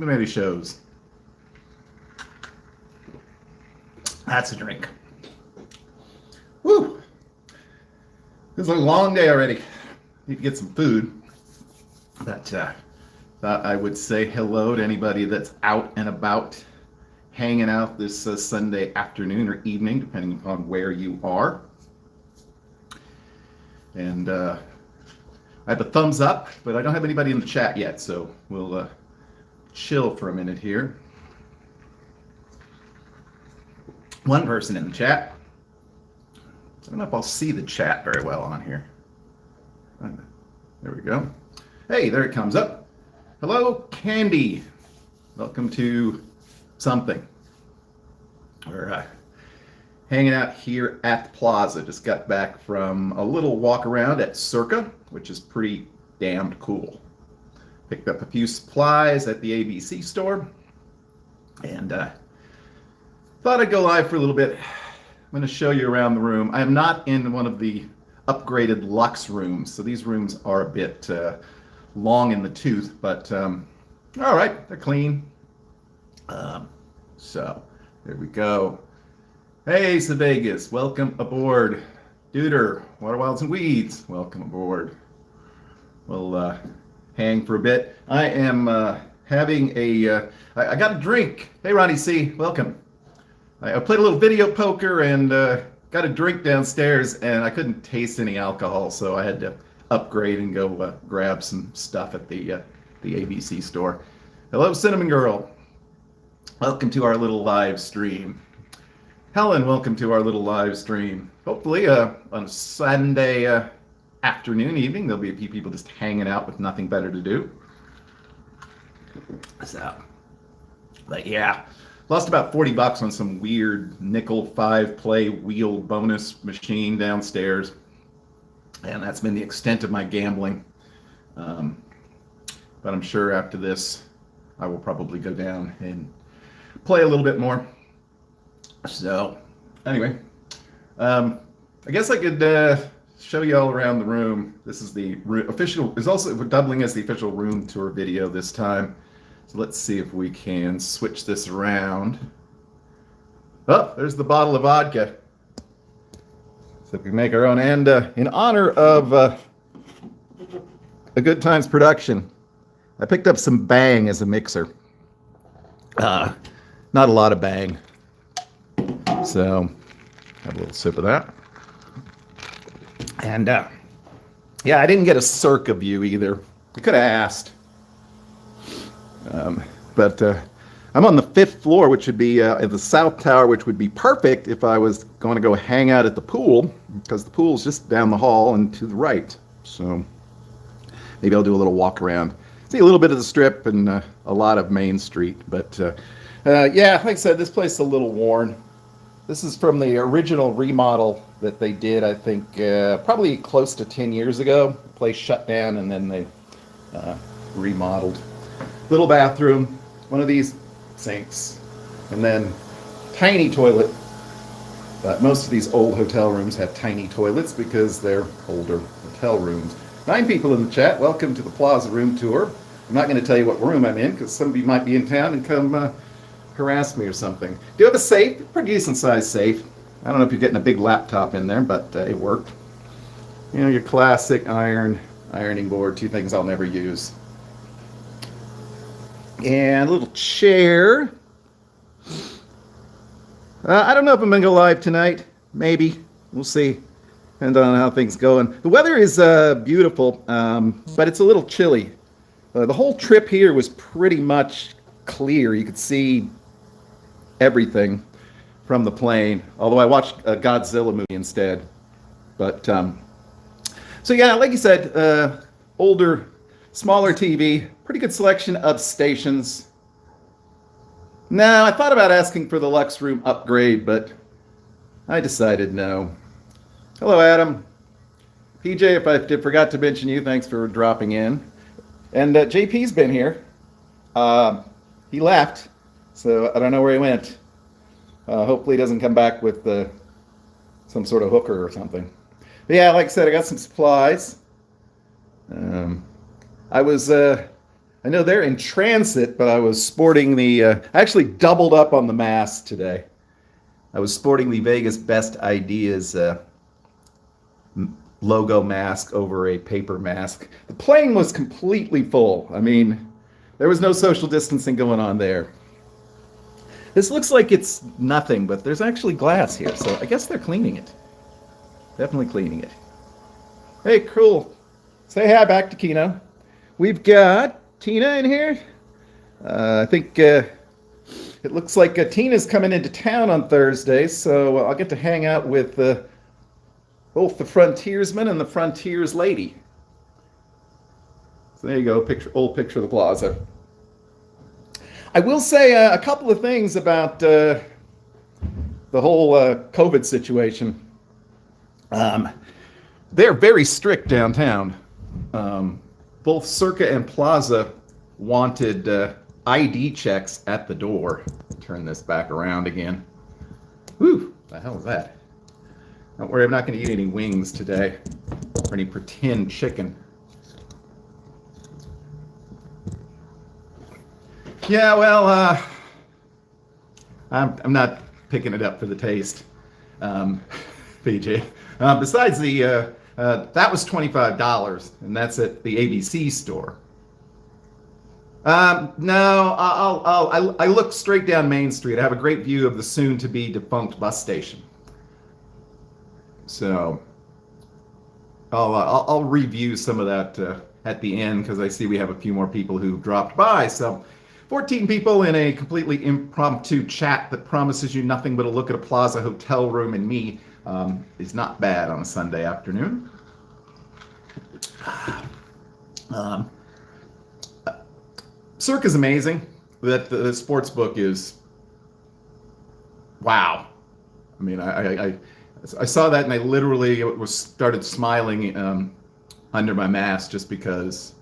many shows. That's a drink. Woo! It's a long day already. Need to get some food. But thought I would say hello to anybody that's out and about, hanging out this Sunday afternoon or evening, depending upon where you are. And I have a thumbs up, but I don't have anybody in the chat yet, so we'll chill for a minute here. One person in the chat. I don't know if I'll see the chat very well on here. There we go. Hey, there it comes up. Hello, Candy. Welcome to something. We're hanging out here at the Plaza. Just got back from a little walk around at Circa, which is pretty damned cool. Picked up a few supplies at the ABC store, and thought I'd go live for a little bit. I'm going to show you around the room. I am not in one of the upgraded Luxe rooms, so these rooms are a bit long in the tooth, but all right, they're clean. So there we go. Hey, Vegas, welcome aboard. Duder, Water Wilds and Weeds, welcome aboard. We'll hang for a bit. I am having I got a drink. Hey, Ronnie C, welcome. I played a little video poker and got a drink downstairs, and I couldn't taste any alcohol, so I had to upgrade and go grab some stuff at the ABC store. Hello, Cinnamon Girl. Welcome to our little live stream. Helen, welcome to our little live stream. Hopefully on a Sunday afternoon, evening, there'll be a few people just hanging out with nothing better to do. So, but yeah, lost about 40 bucks on some weird nickel 5-play wheel bonus machine downstairs. And that's been the extent of my gambling. But I'm sure after this, I will probably go down and play a little bit more. So, anyway, I guess I could show you all around the room. This is the official, is also doubling as the official room tour video this time. So let's see if we can switch this around. Oh, there's the bottle of vodka. So we make our own. And in honor of a Good Times production, I picked up some Bang as a mixer. Not a lot of Bang. So, have a little sip of that. And, yeah, I didn't get a Circa view either. I could have asked. But I'm on the 5th floor, which would be at the South Tower, which would be perfect if I was going to go hang out at the pool, because the pool's just down the hall and to the right. So, maybe I'll do a little walk around. See a little bit of the Strip and a lot of Main Street. But, yeah, like I said, this place is a little worn. This is from the original remodel that they did, I think, probably close to 10 years ago. The place shut down and then they remodeled. Little bathroom, one of these sinks, and then tiny toilet. But most of these old hotel rooms have tiny toilets because they're older hotel rooms. 9 people in the chat. Welcome to the Plaza Room tour. I'm not going to tell you what room I'm in because somebody might be in town and come harass me or something. Do you have a safe? Pretty decent sized safe. I don't know if you're getting a big laptop in there, but it worked. You know, your classic ironing board, 2 things I'll never use. And a little chair. I don't know if I'm going to go live tonight. Maybe. We'll see. Depends on how things going. The weather is beautiful, but it's a little chilly. The whole trip here was pretty much clear. You could see everything from the plane, although I watched a Godzilla movie instead. But so yeah, like you said, older, smaller TV, pretty good selection of stations. Now, I thought about asking for the Deluxe Room upgrade, but I decided no. Hello, Adam. PJ, if I forgot to mention you, thanks for dropping in. And JP's been here. He left, so I don't know where he went. Hopefully he doesn't come back with some sort of hooker or something. But yeah, like I said, I got some supplies. I I know they're in transit, but I was sporting I actually doubled up on the mask today. I was sporting the Vegas Best Ideas logo mask over a paper mask. The plane was completely full. I mean, there was no social distancing going on there. This looks like it's nothing, but there's actually glass here, so I guess they're cleaning it. Definitely cleaning it. Hey, cool. Say hi back to Kino. We've got Tina in here. I think it looks like Tina's coming into town on Thursday, so I'll get to hang out with both the frontiersman and the frontiers lady. So there you go, old picture of the plaza. I will say a couple of things about the whole COVID situation. They're very strict downtown. Both Circa and Plaza wanted ID checks at the door. Turn this back around again. Whew, the hell is that? Don't worry, I'm not going to eat any wings today or any pretend chicken. Yeah, well, I'm not picking it up for the taste, PJ. Besides that was $25, and that's at the ABC store. No, I look straight down Main Street. I have a great view of the soon-to-be defunct bus station. So I'll review some of that at the end because I see we have a few more people who dropped by. So 14 people in a completely impromptu chat that promises you nothing but a look at a Plaza hotel room and me is not bad on a Sunday afternoon. Circa is amazing. The sports book is wow. I mean, I saw that and I literally started smiling under my mask just because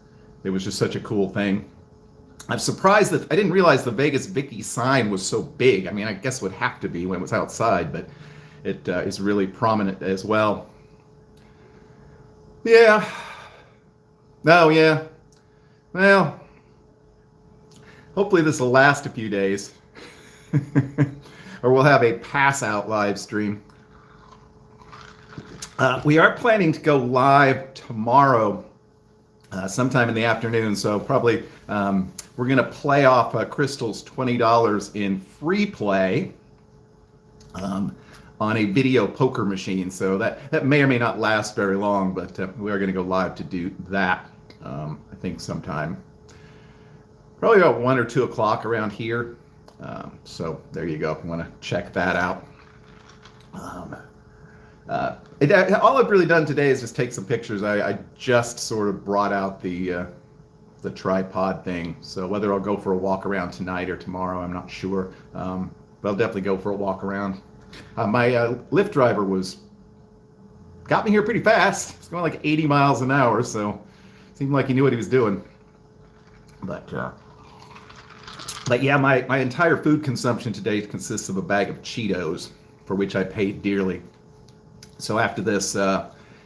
it was just such a cool thing. I'm surprised that I didn't realize the Vegas Vicky sign was so big. I mean, I guess it would have to be when it was outside, but it is really prominent as well. Yeah. Oh, yeah. Well, hopefully this will last a few days. Or we'll have a pass-out live stream. We are planning to go live tomorrow sometime in the afternoon, so probably we're going to play off Crystal's $20 in free play on a video poker machine. So that may or may not last very long, but we are going to go live to do that, I think sometime. Probably about 1 or 2 o'clock around here. So there you go, if you want to check that out. All I've really done today is just take some pictures. I just sort of brought out the tripod thing. So whether I'll go for a walk around tonight or tomorrow, I'm not sure. But I'll definitely go for a walk around. My Lyft driver got me here pretty fast. It's going like 80 miles an hour, so it seemed like he knew what he was doing. But yeah, my entire food consumption today consists of a bag of Cheetos, for which I paid dearly. So after this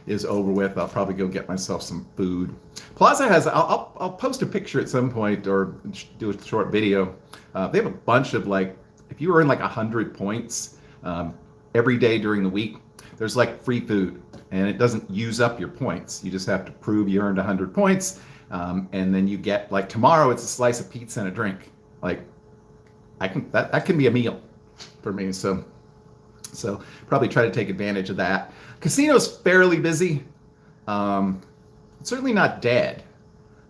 is over with, I'll probably go get myself some food. Plaza has, I'll post a picture at some point or do a short video. They have a bunch of if you earn 100 points every day during the week, there's free food and it doesn't use up your points. You just have to prove you earned 100 points. And then you get, tomorrow it's a slice of pizza and a drink. That can be a meal for me. So probably try to take advantage of that. Casino's fairly busy. It's certainly not dead,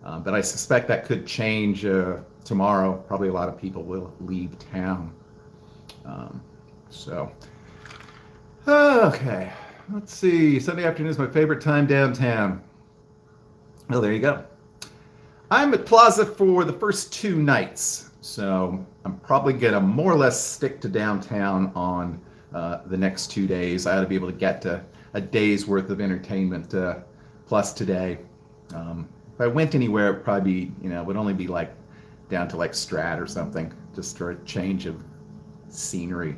but I suspect that could change tomorrow. Probably a lot of people will leave town. Okay, let's see. Sunday afternoon is my favorite time downtown. Well, there you go. I'm at Plaza for the first 2 nights, so I'm probably gonna more or less stick to downtown on the next 2 days. I ought to be able to get to a day's worth of entertainment plus today. If I went anywhere, it'd probably be, would only be down to Strat or something, just for a change of scenery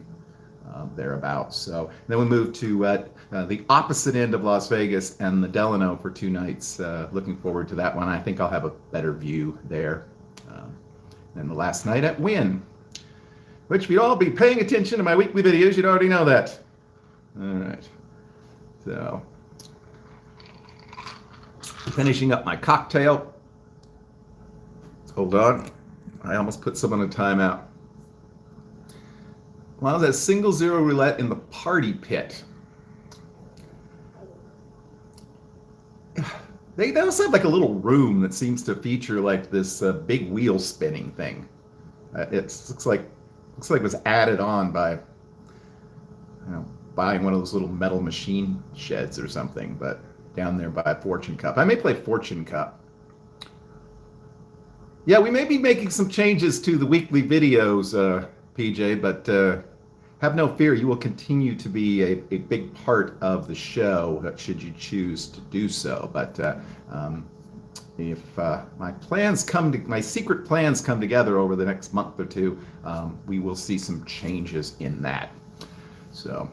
thereabouts. So then we moved to the opposite end of Las Vegas and the Delano for 2 nights. Looking forward to that one. I think I'll have a better view there. and the last night at Wynn. Which, if you'd all be paying attention to my weekly videos, you'd already know that. All right. So, finishing up my cocktail. Hold on. I almost put some on a timeout. Well, that single zero roulette in the party pit. They also have like a little room that seems to feature like this big wheel spinning thing. It looks like it was added on by, buying one of those little metal machine sheds or something, but down there by Fortune Cup. I may play Fortune Cup. Yeah, we may be making some changes to the weekly videos, PJ, but have no fear, you will continue to be a big part of the show should you choose to do so. But if my secret plans come together over the next month or two, we will see some changes in that. So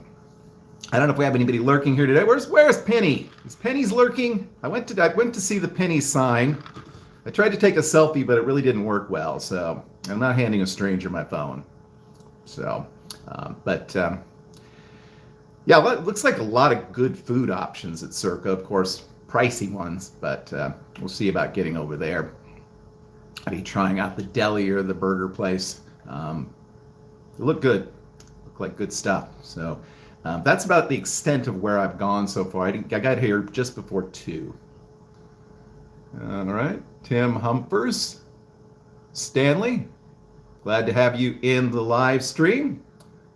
I don't know if we have anybody lurking here today. Where's Penny? Is Penny's lurking? I went to see the Penny sign. I tried to take a selfie, but it really didn't work well. So I'm not handing a stranger my phone. So, yeah, it looks like a lot of good food options at Circa. Of course, pricey ones, but we'll see about getting over there. I'll be trying out the deli or the burger place. They look good. Look like good stuff. So that's about the extent of where I've gone so far. I got here just before 2. All right. Tim Humphers. Stanley. Glad to have you in the live stream.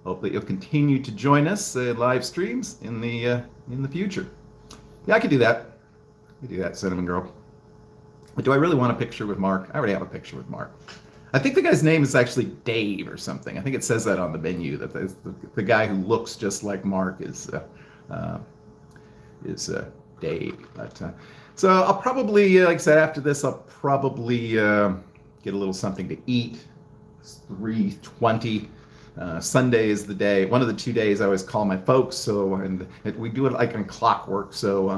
Hopefully you'll continue to join us live streams in the future. Yeah, I could do that. I could do that, Cinnamon Girl. But do I really want a picture with Mark? I already have a picture with Mark. I think the guy's name is actually Dave or something. I think it says that on the menu, that the guy who looks just like Mark is Dave. But, so I'll probably, like I said, after this, I'll probably get a little something to eat. It's 3:20. Sunday is the day, one of the 2 days I always call my folks. We do it like on clockwork. So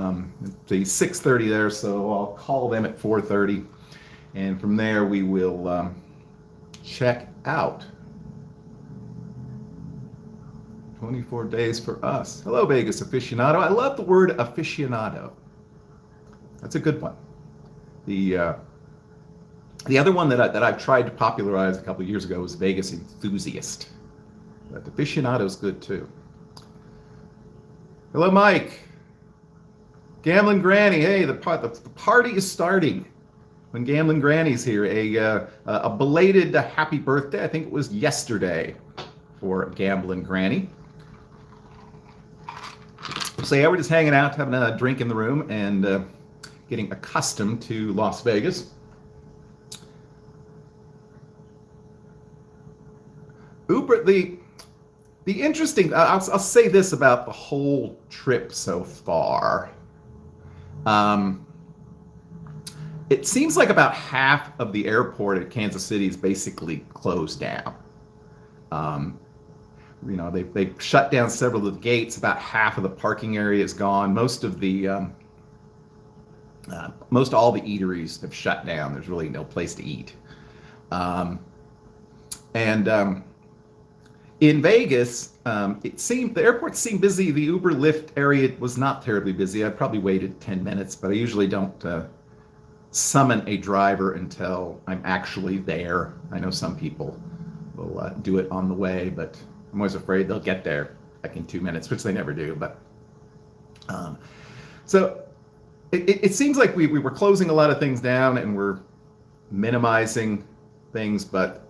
it's 6:30 there. So I'll call them at 4:30, and from there we will check out. 24 days for us. Hello, Vegas aficionado. I love the word aficionado. That's a good one. The other one that I've tried to popularize a couple of years ago was Vegas enthusiast. But aficionado is good too. Hello, Mike. Gambling Granny. Hey, the party is starting when Gambling Granny's here. A belated happy birthday. I think it was yesterday for Gambling Granny. So yeah, we're just hanging out, having a drink in the room, and getting accustomed to Las Vegas. Uber, the interesting, I'll say this about the whole trip so far. It seems like about half of the airport at Kansas City is basically closed down. They've shut down several of the gates. About half of the parking area is gone. Most all the eateries have shut down. There's really no place to eat. In Vegas, the airport seemed busy. The Uber Lyft area was not terribly busy. I probably waited 10 minutes, but I usually don't summon a driver until I'm actually there. I know some people will do it on the way, but I'm always afraid they'll get there like in 2 minutes, which they never do. But so it seems like we were closing a lot of things down and we're minimizing things, but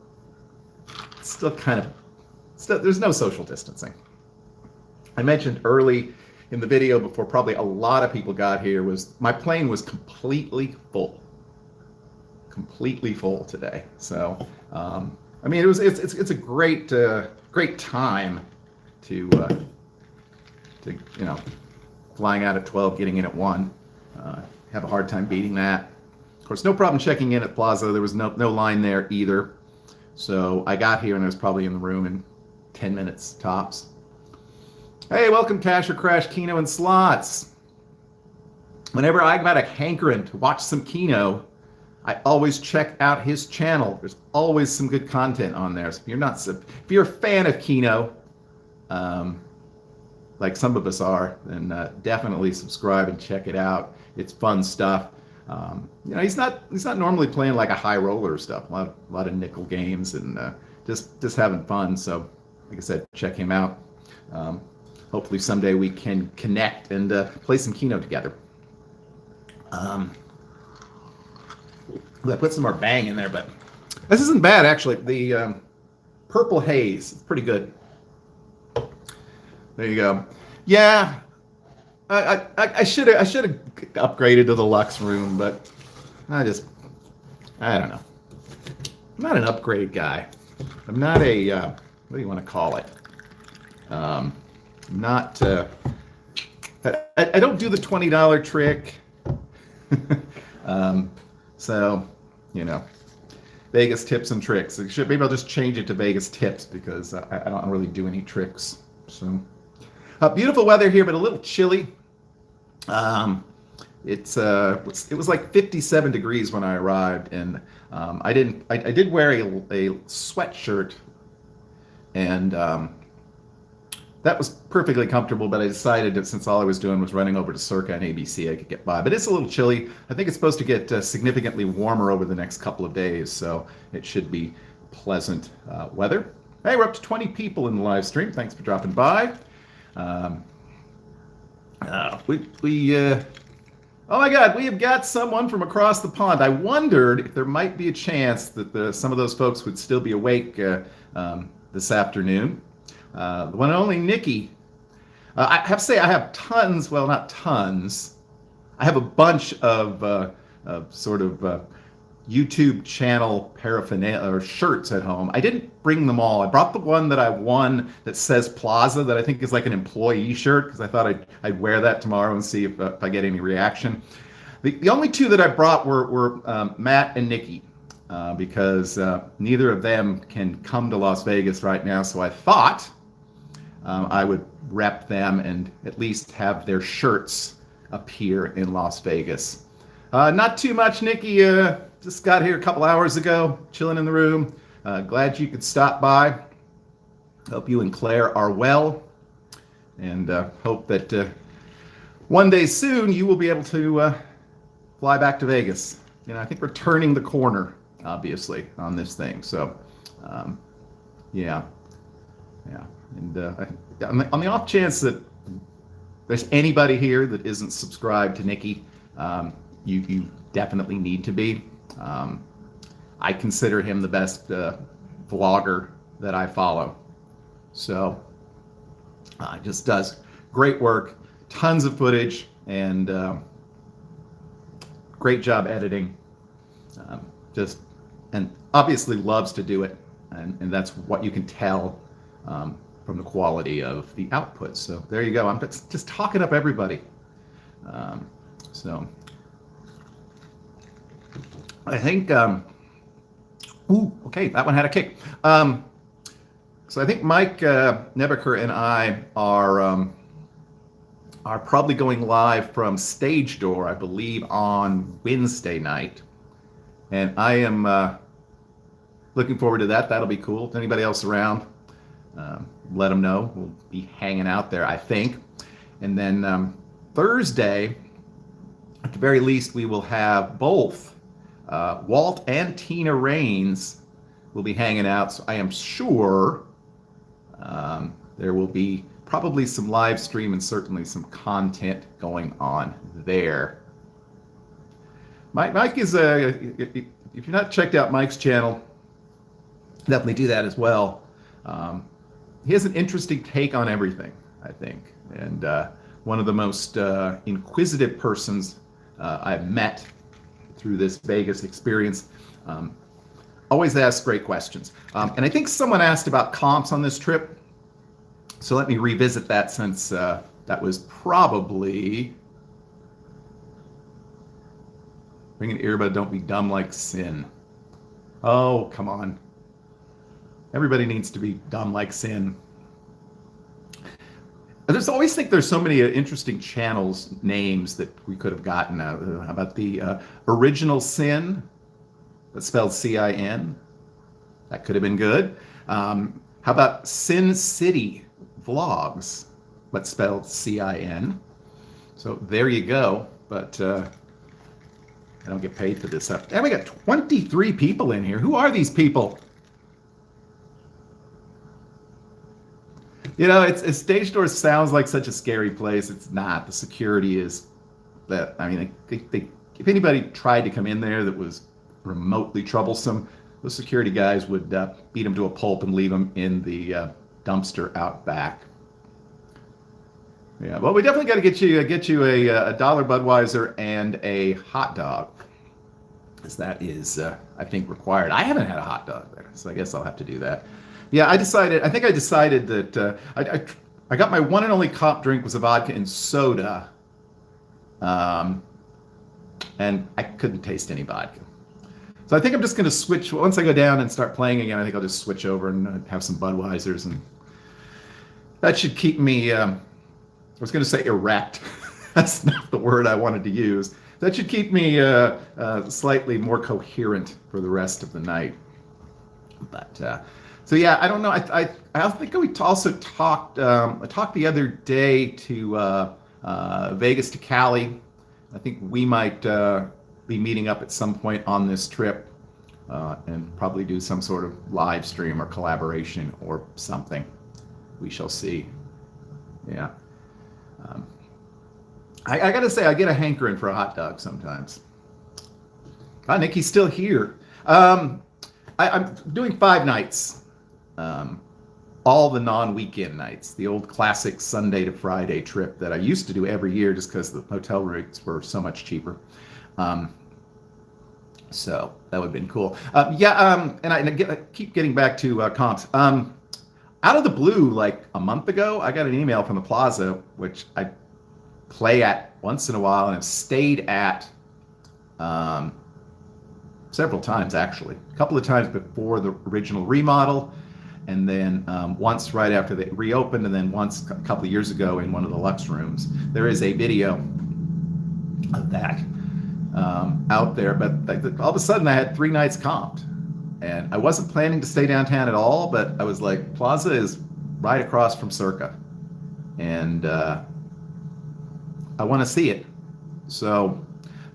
it's still there's no social distancing. I mentioned early in the video, before probably a lot of people got here, my plane was completely full today. So it's a great time to flying out at 12, getting in at 1. Have a hard time beating that. Of course, no problem checking in at Plaza. There was no line there either. So I got here and I was probably in the room in 10 minutes tops. Hey, welcome Cash or Crash Keno and Slots. Whenever I got a hankering to watch some Keno, I always check out his channel. There's always some good content on there. So if you're a fan of Kino, like some of us are, then definitely subscribe and check it out. It's fun stuff. He's not normally playing like a high roller stuff. A lot of nickel games and just having fun. So, like I said, check him out. Hopefully someday we can connect and play some Kino together. I put some more bang in there, but this isn't bad actually. The purple haze, it's pretty good. There you go. Yeah, I should have upgraded to the Deluxe Room, but I don't know. I'm not an upgrade guy. I'm not a what do you want to call it? I'm not. I don't do the $20 trick. So, Vegas tips and tricks. Maybe I'll just change it to Vegas tips because I don't really do any tricks. So, beautiful weather here, but a little chilly. It was like 57 degrees when I arrived, and I did wear a sweatshirt, and that was perfectly comfortable, but I decided that since all I was doing was running over to Circa and ABC, I could get by. But it's a little chilly. I think it's supposed to get significantly warmer over the next couple of days, so it should be pleasant weather. Hey, we're up to 20 people in the live stream. Thanks for dropping by. Oh my God, we have got someone from across the pond. I wondered if there might be a chance that some of those folks would still be awake this afternoon. The one and only Nikki. I have to say I have tons, well, not tons. I have a bunch of sort of YouTube channel paraphernalia or shirts at home. I didn't bring them all. I brought the one that I won that says Plaza, that I think is like an employee shirt, because I thought I'd wear that tomorrow and see if I get any reaction. The only two that I brought were Matt and Nikki, because neither of them can come to Las Vegas right now, so I thought I would rep them and at least have their shirts appear in Las Vegas. Not too much, Nikki. Just got here a couple hours ago, chilling in the room. Glad you could stop by. Hope you and Claire are well, and hope that one day soon you will be able to fly back to Vegas. I think we're turning the corner, obviously, on this thing. So, yeah. And on the off chance that there's anybody here that isn't subscribed to Nikki, you definitely need to be. I consider him the best vlogger that I follow. So just does great work, tons of footage, and great job editing. And obviously loves to do it, and that's what you can tell from the quality of the output. So there you go. I'm just talking up everybody. So I think, okay, that one had a kick. So I think Mike Nebeker and I are probably going live from Stage Door, I believe, on Wednesday night. And I am looking forward to that. That'll be cool. If anybody else around, let them know. We'll be hanging out there, I think. And then Thursday, at the very least, we will have both Walt and Tina Raines will be hanging out. So I am sure there will be probably some live stream and certainly some content going on there. Mike is if you've not checked out Mike's channel, definitely do that as well. He has an interesting take on everything, I think, and one of the most inquisitive persons I've met through this Vegas experience. Always asks great questions. And I think someone asked about comps on this trip, so let me revisit that, since that was probably... Bring an earbud, don't be dumb like sin. Oh, come on. Everybody needs to be dumb like sin. I just always think there's so many interesting channels names that we could have gotten. How about the Original Sin? That's spelled C-I-N. That could have been good. How about Sin City Vlogs? But spelled C-I-N. So there you go. But I don't get paid for this stuff. And we got 23 people in here. Who are these people? You know, Stage Door sounds like such a scary place. It's not. The security is that. I mean, if anybody tried to come in there that was remotely troublesome, the security guys would beat them to a pulp and leave them in the dumpster out back. Yeah, well, we definitely got to get you a dollar Budweiser and a hot dog, because that is, I think, required. I haven't had a hot dog there, so I guess I'll have to do that. Yeah, I think I decided that I got my one and only comp drink was a vodka and soda, and I couldn't taste any vodka. So I think I'm just going to switch, once I go down and start playing again, I think I'll just switch over and have some Budweisers, and that should keep me, I was going to say erect. That's not the word I wanted to use. That should keep me slightly more coherent for the rest of the night. But, so yeah, I don't know. I think we also talked, I talked the other day to Vegas to Cali. I think we might be meeting up at some point on this trip and probably do some sort of live stream or collaboration or something. We shall see. Yeah. I gotta say, I get a hankering for a hot dog sometimes. Ah, Nikki's still here. I'm doing 5 nights. All the non-weekend nights. The old classic Sunday to Friday trip that I used to do every year just because the hotel rates were so much cheaper. So that would have been cool. And I keep getting back to comps. Out of the blue, like a month ago, I got an email from the Plaza, which I play at once in a while and have stayed at several times, actually. A couple of times before the original remodel, and then once right after they reopened, and then once a couple of years ago in one of the Deluxe Rooms. There is a video of that out there, but all of a sudden I had 3 nights comped. And I wasn't planning to stay downtown at all, but I was like, Plaza is right across from Circa. And I want to see it. So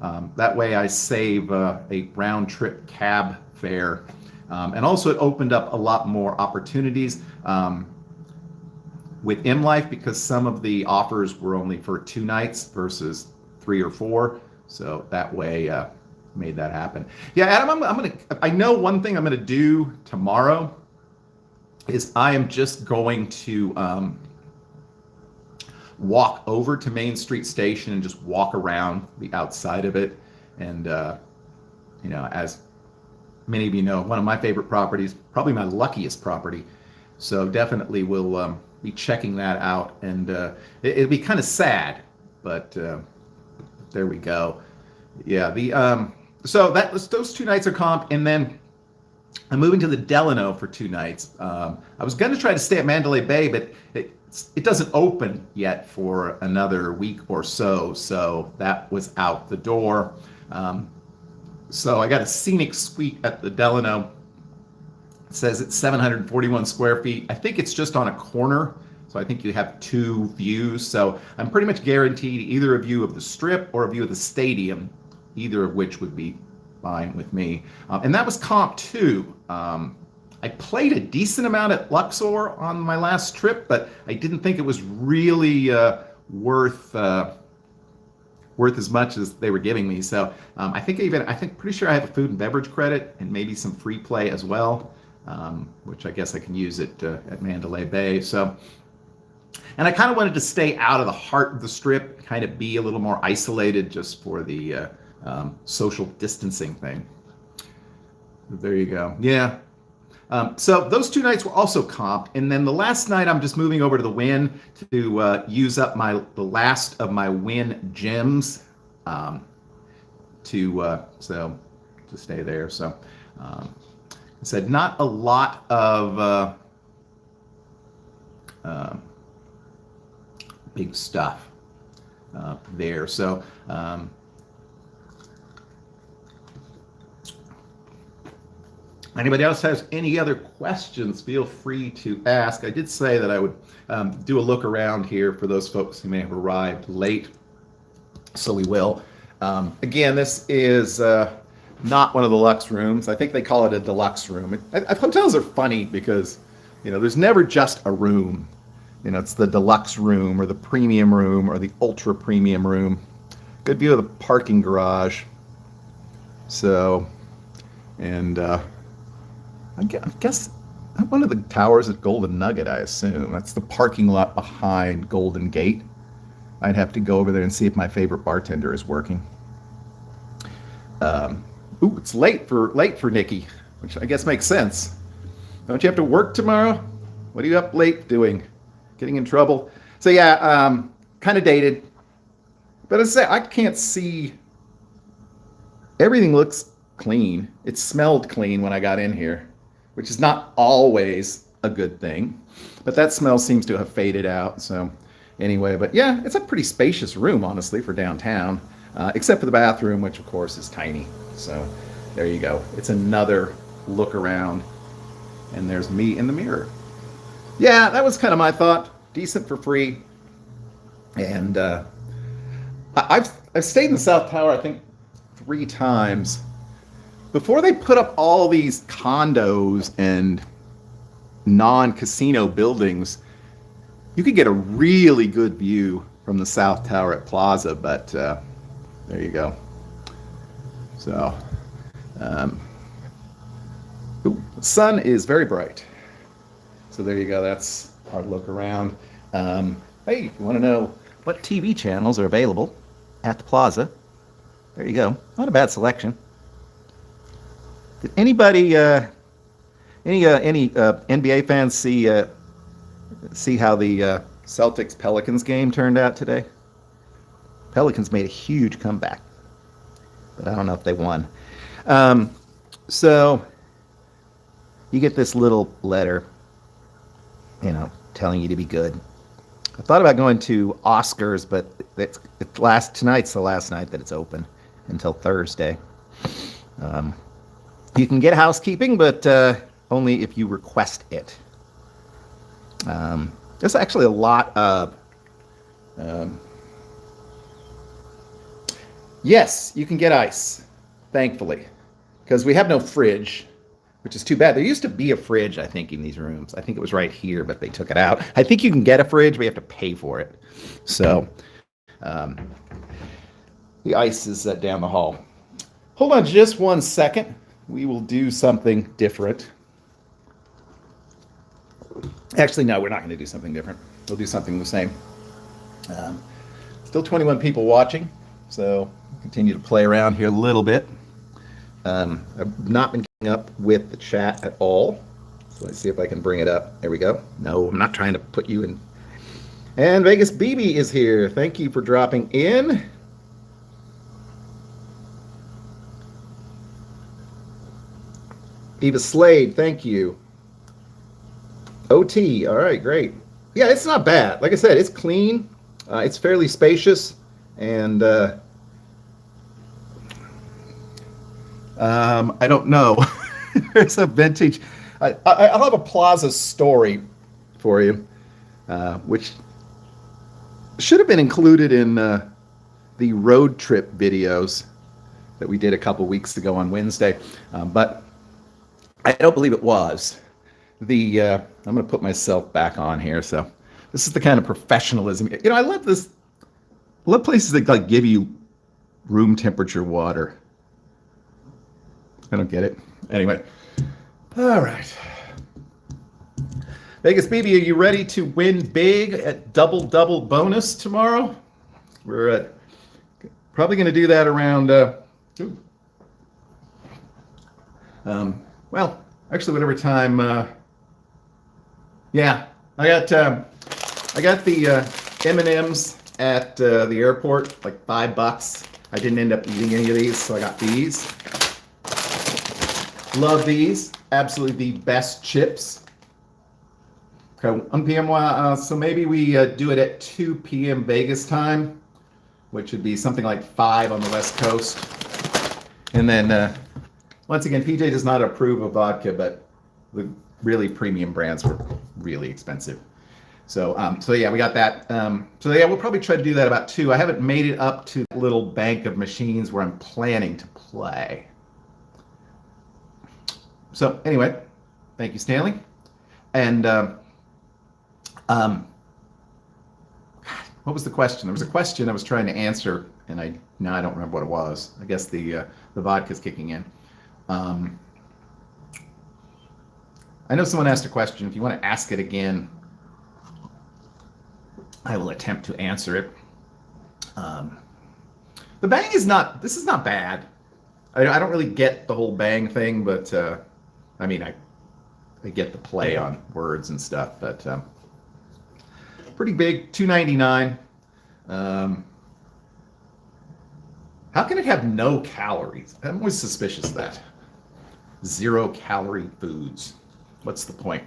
that way I save a round trip cab fare. And also it opened up a lot more opportunities with MLife, because some of the offers were only for 2 nights versus 3 or 4. So that way made that happen. Yeah, Adam, I know one thing I'm gonna do tomorrow is I am just going to walk over to Main Street Station and just walk around the outside of it. And you know, as many of you know, one of my favorite properties, probably my luckiest property. So definitely will be checking that out. And it'll be kind of sad, but there we go. Yeah, so those 2 nights are comp, and then I'm moving to the Delano for 2 nights. I was going to try to stay at Mandalay Bay, but it doesn't open yet for another week or so. So that was out the door. So I got a scenic suite at the Delano. It says it's 741 square feet. I think it's just on a corner. So I think you have 2 views. So I'm pretty much guaranteed either a view of the Strip or a view of the stadium, either of which would be fine with me. And that was comp 2. I played a decent amount at Luxor on my last trip, but I didn't think it was really worth as much as they were giving me. So I think pretty sure I have a food and beverage credit and maybe some free play as well, which I guess I can use it at Mandalay Bay. So, and I kind of wanted to stay out of the heart of the Strip, kind of be a little more isolated just for the social distancing thing. There you go. Yeah. So those 2 nights were also comped, and then the last night I'm just moving over to the Wynn to use up the last of my Wynn gems to stay there. So I said not a lot of big stuff there. So Anybody else has any other questions, feel free to ask. I did say that I would do a look around here for those folks who may have arrived late, so we will. Again, this is not one of the Lux rooms. I think they call it a Deluxe Room. Hotels are funny because, there's never just a room. It's the Deluxe Room or the Premium Room or the Ultra Premium Room. Good view of the parking garage. So, and I guess one of the towers at Golden Nugget, I assume. That's the parking lot behind Golden Gate. I'd have to go over there and see if my favorite bartender is working. Ooh, it's late for Nikki, which I guess makes sense. Don't you have to work tomorrow? What are you up late doing? Getting in trouble? So yeah, kind of dated. But as I say, I can't see. Everything looks clean. It smelled clean when I got in here, which is not always a good thing. But that smell seems to have faded out. So anyway, but yeah, it's a pretty spacious room, honestly, for downtown, except for the bathroom, which of course is tiny. So there you go. It's another look around, and there's me in the mirror. Yeah, that was kind of my thought. Decent for free. And I've stayed in the South Tower, I think, 3 times. Before they put up all these condos and non-casino buildings, you could get a really good view from the South Tower at Plaza, but there you go. So, the sun is very bright. So there you go. That's our look around. Hey, if you want to know what TV channels are available at the Plaza, there you go. Not a bad selection. Did anybody, any NBA fans see how the Celtics Pelicans game turned out today? Pelicans made a huge comeback, but I don't know if they won. So you get this little letter, telling you to be good. I thought about going to Oscars, but tonight's the last night that it's open until Thursday. You can get housekeeping, but only if you request it. There's actually a lot of... yes, you can get ice, thankfully, because we have no fridge, which is too bad. There used to be a fridge, I think, in these rooms. I think it was right here, but they took it out. I think you can get a fridge, but you have to pay for it. So the ice is down the hall. Hold on just 1 second. We will do something different. Actually, no, we're not going to do something different. We'll do something the same. Still 21 people watching, so continue to play around here a little bit. I've not been keeping up with the chat at all, so let's see if I can bring it up. There we go. No, I'm not trying to put you in. And Vegas BB is here. Thank you for dropping in. Eva Slade, thank you. OT, all right, great. Yeah, it's not bad. Like I said, it's clean. It's fairly spacious, and I don't know. There's a vintage. I'll have a Plaza Story for you, which should have been included in the road trip videos that we did a couple weeks ago on Wednesday, but I don't believe it was. I'm going to put myself back on here. So this is the kind of professionalism. I love this. I love places that give you room temperature water. I don't get it. Anyway. All right. Vegas BB, are you ready to win big at double bonus tomorrow? We're probably going to do that around, well, actually, whatever time. Yeah, I got the M&Ms at the airport, like $5. I didn't end up eating any of these, so I got these. Love these. Absolutely the best chips. Okay, 1 p.m. So maybe we do it at 2 p.m. Vegas time, which would be something like 5 on the West Coast. And then Once again, PJ does not approve of vodka, but the really premium brands were really expensive. So yeah, we got that. So yeah, we'll probably try to do that about 2. I haven't made it up to the little bank of machines where I'm planning to play. So anyway, thank you, Stanley. And what was the question? There was a question I was trying to answer, and I don't remember what it was. I guess the vodka's kicking in. I know someone asked a question. If you want to ask it again, I will attempt to answer it. The bang is not. This is not bad. I don't really get the whole bang thing, but I mean, I get the play on words and stuff. But pretty big, $2.99. How can it have no calories? I'm always suspicious of that. 0-calorie foods. What's the point?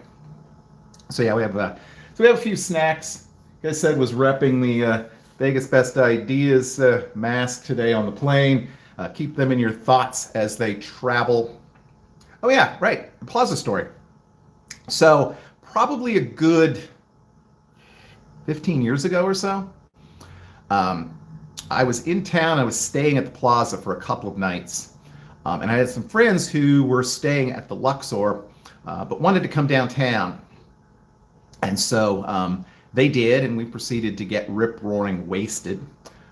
So yeah, we have a few snacks. Like I said, was repping the Vegas Best Ideas mask today on the plane. Keep them in your thoughts as they travel. Oh yeah, right, the Plaza Story. So probably a good 15 years ago or so, I was in town. I was staying at the Plaza for a couple of nights, and I had some friends who were staying at the Luxor, but wanted to come downtown. And so they did, and we proceeded to get rip-roaring wasted.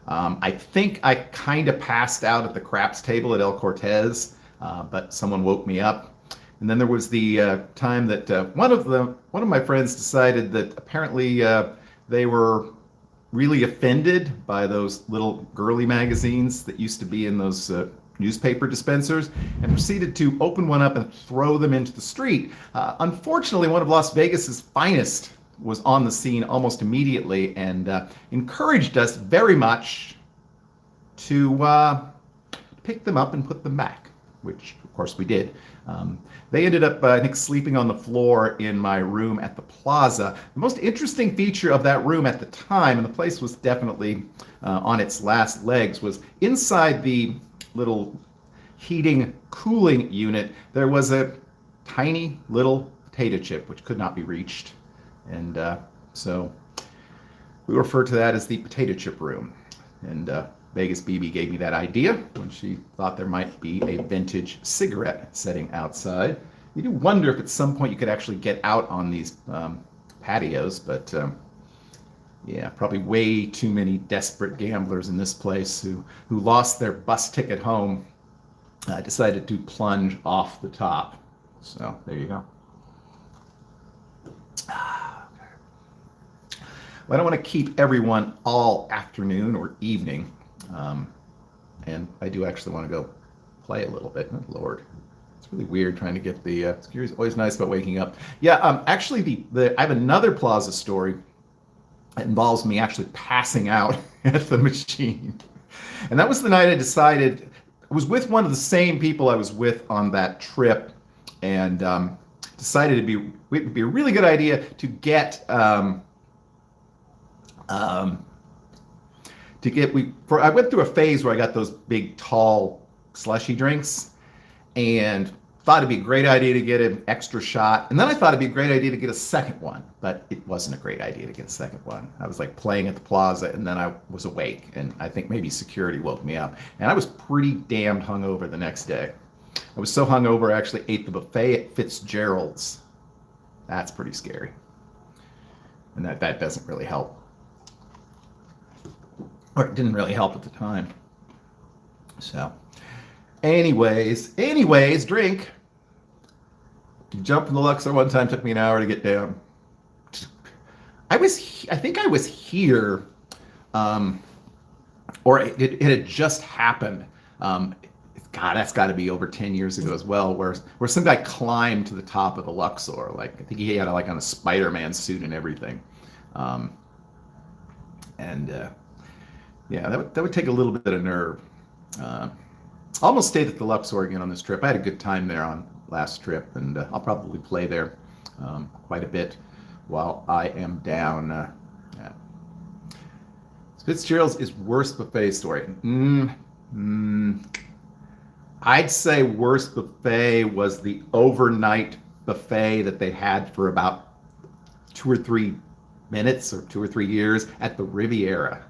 I think I kind of passed out at the craps table at El Cortez, but someone woke me up. And then there was the time that one of my friends decided that apparently they were really offended by those little girly magazines that used to be in those newspaper dispensers, and proceeded to open one up and throw them into the street. Unfortunately, one of Las Vegas's finest was on the scene almost immediately and encouraged us very much to pick them up and put them back, which of course we did. They ended up, I think, sleeping on the floor in my room at the Plaza. The most interesting feature of that room at the time, and the place was definitely on its last legs, was inside the little heating cooling unit, there was a tiny little potato chip which could not be reached. And so we refer to that as the potato chip room. And Vegas BB gave me that idea when she thought there might be a vintage cigarette setting outside. You do wonder if at some point you could actually get out on these patios, but yeah, probably way too many desperate gamblers in this place who lost their bus ticket home decided to plunge off the top. So there you go. Well, I don't want to keep everyone all afternoon or evening. And I do actually want to go play a little bit. Oh, Lord, it's really weird trying to get the security's always nice about waking up. Yeah, actually, I have another Plaza story that involves me actually passing out at the machine. And that was the night I decided, I was with one of the same people I was with on that trip, and decided it would be a really good idea to get I went through a phase where I got those big, tall, slushy drinks, and thought it'd be a great idea to get an extra shot. And then I thought it'd be a great idea to get a second one, but it wasn't a great idea to get a second one. I was like playing at the Plaza, and then I was awake, and I think maybe security woke me up. And I was pretty damned hungover the next day. I was so hungover I actually ate the buffet at Fitzgerald's. That's pretty scary. And that doesn't really help. Or it didn't really help at the time. So, anyways, drink. Jumped in the Luxor one time, took me an hour to get down. I think I was here, or it had just happened. God, that's got to be over 10 years ago as well, where some guy climbed to the top of the Luxor. Like, I think he had on a Spider-Man suit and everything. Yeah, that would take a little bit of nerve. Almost stayed at the Luxor again on this trip. I had a good time there on last trip, and I'll probably play there quite a bit while I am down. Fitzgerald's is worst buffet story. I'd say worst buffet was the overnight buffet that they had for about 2 or 3 minutes or 2 or 3 years at the Riviera.